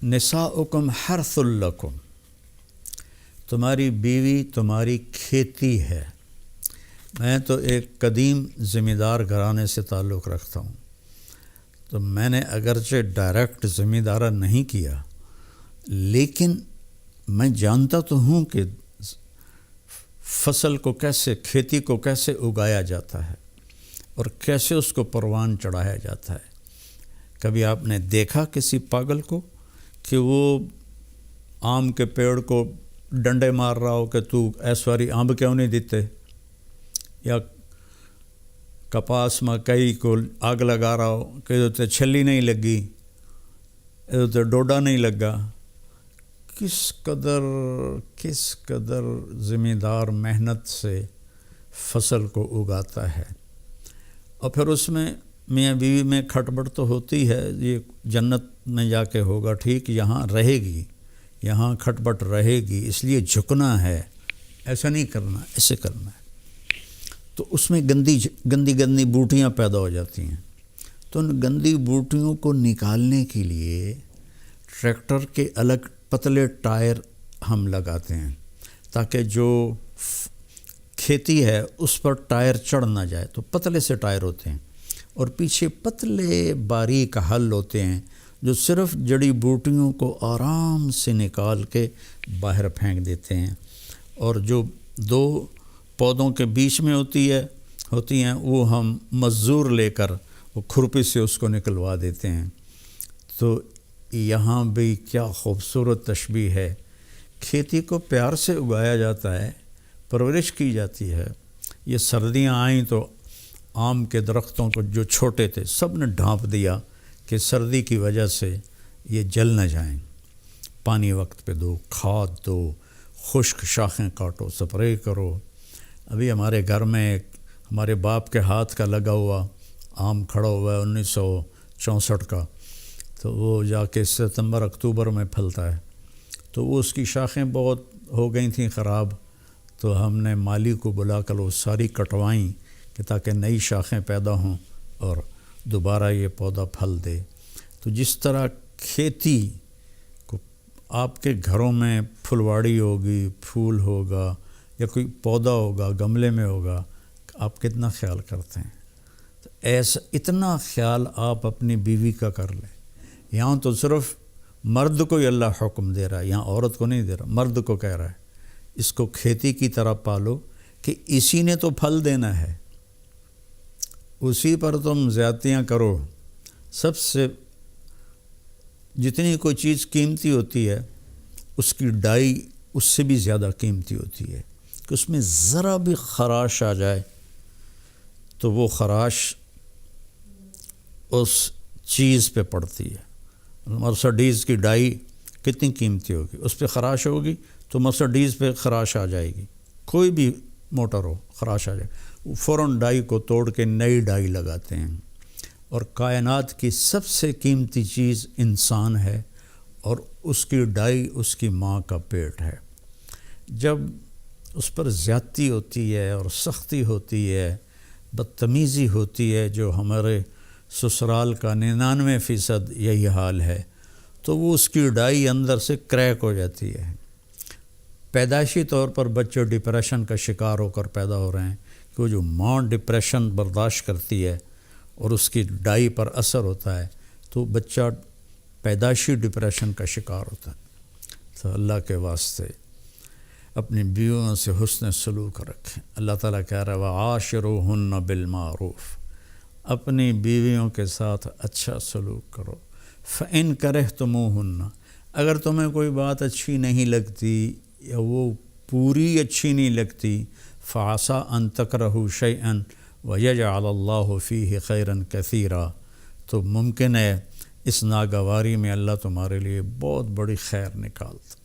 نساؤکم حرث لکم، تمہاری بیوی تمہاری کھیتی ہے۔ میں تو ایک قدیم زمیندار گھرانے سے تعلق رکھتا ہوں، تو میں نے اگرچہ ڈائریکٹ زمیندارہ نہیں کیا، لیکن میں جانتا تو ہوں کہ فصل کو کیسے، کھیتی کو کیسے اگایا جاتا ہے اور کیسے اس کو پروان چڑھایا جاتا ہے۔ کبھی آپ نے دیکھا کسی پاگل کو کہ وہ آم کے پیڑ کو ڈنڈے مار رہا ہو کہ تو ایس واری آم کیوں نہیں دیتے، یا کپاس مکئی کو آگ لگا رہا ہو کہ ادھر چھلی نہیں لگی، ادھر ڈوڈا نہیں لگا۔ کس قدر زمیندار محنت سے فصل کو اگاتا ہے، اور پھر اس میں میاں بیوی میں کھٹبٹ تو ہوتی ہے، یہ جنت میں جا کے ہوگا ٹھیک، یہاں رہے گی، یہاں کھٹبٹ رہے گی، اس لیے جھکنا ہے، ایسا نہیں کرنا، ایسے کرنا ہے۔ تو اس میں گندی بوٹیاں پیدا ہو جاتی ہیں، تو ان گندی بوٹیوں کو نکالنے کے لیے ٹریکٹر کے الگ پتلے ٹائر ہم لگاتے ہیں تاکہ جو کھیتی ہے اس پر ٹائر چڑھ نہ جائے، تو پتلے سے ٹائر ہوتے ہیں، اور پیچھے پتلے باریک حل ہوتے ہیں جو صرف جڑی بوٹیوں کو آرام سے نکال کے باہر پھینک دیتے ہیں، اور جو دو پودوں کے بیچ میں ہوتی ہیں وہ ہم مزدور لے کر وہ کھرپی سے اس کو نکلوا دیتے ہیں۔ تو یہاں بھی کیا خوبصورت تشبیہ ہے، کھیتی کو پیار سے اگایا جاتا ہے، پرورش کی جاتی ہے۔ یہ سردیاں آئیں تو آم کے درختوں کو جو چھوٹے تھے سب نے ڈھانپ دیا کہ سردی کی وجہ سے یہ جل نہ جائیں، پانی وقت پہ دو، کھاد دو، خشک شاخیں کاٹو، سپرے کرو۔ ابھی ہمارے گھر میں ہمارے باپ کے ہاتھ کا لگا ہوا آم کھڑا ہوا ہے 1964 کا، تو وہ جا کے ستمبر اکتوبر میں پھلتا ہے، تو وہ اس کی شاخیں بہت ہو گئی تھیں خراب، تو ہم نے مالی کو بلا کر وہ ساری کٹوائیں کہ تاکہ نئی شاخیں پیدا ہوں اور دوبارہ یہ پودا پھل دے۔ تو جس طرح کھیتی کو آپ کے گھروں میں پھلواڑی ہوگی، پھول ہوگا یا کوئی پودا ہوگا گملے میں ہوگا، آپ کتنا خیال کرتے ہیں، تو ایسا اتنا خیال آپ اپنی بیوی کا کر لیں۔ یہاں تو صرف مرد کو ہی اللہ حکم دے رہا ہے، یہاں عورت کو نہیں دے رہا، مرد کو کہہ رہا ہے اس کو کھیتی کی طرح پالو کہ اسی نے تو پھل دینا ہے، اسی پر تم زیادتیاں کرو۔ سب سے جتنی کوئی چیز قیمتی ہوتی ہے اس کی ڈائی اس سے بھی زیادہ قیمتی ہوتی ہے، کہ اس میں ذرا بھی خراش آ جائے تو وہ خراش اس چیز پہ پڑتی ہے۔ مرسڈیز کی ڈائی کتنی قیمتی ہوگی، اس پہ خراش ہوگی تو مرسڈیز پہ خراش آ جائے گی، کوئی بھی موٹر ہو خراش آ جائے، فوراً ڈائی کو توڑ کے نئی ڈائی لگاتے ہیں۔ اور کائنات کی سب سے قیمتی چیز انسان ہے، اور اس کی ڈائی اس کی ماں کا پیٹ ہے۔ جب اس پر زیادتی ہوتی ہے اور سختی ہوتی ہے، بدتمیزی ہوتی ہے، جو ہمارے سسرال کا 99% یہی حال ہے، تو وہ اس کی ڈائی اندر سے کریک ہو جاتی ہے۔ پیدائشی طور پر بچے ڈپریشن کا شکار ہو کر پیدا ہو رہے ہیں، کہ وہ جو ماں ڈپریشن برداشت کرتی ہے اور اس کی ڈائی پر اثر ہوتا ہے تو بچہ پیدائشی ڈپریشن کا شکار ہوتا ہے۔ تو اللہ کے واسطے اپنی بیویوں سے حسن سلوک رکھیں۔ اللہ تعالیٰ کہہ رہا ہے وَعَاشِرُوهُنَّ بِالْمَعْرُوفِ، اپنی بیویوں کے ساتھ اچھا سلوک کرو۔ فَإِن كَرِهْتُمُوهُنَّ، اگر تمہیں کوئی بات اچھی نہیں لگتی یا وہ پوری اچھی نہیں لگتی، فَعَسَىٰ أَن تَكْرَهُوا شَيْئًا وَيَجْعَلَ اللَّهُ فِيهِ خَيْرًا كَثِيرًا، تو ممکن ہے اس ناگواری میں اللہ تمہارے لیے بہت بڑی خیر نکالتا۔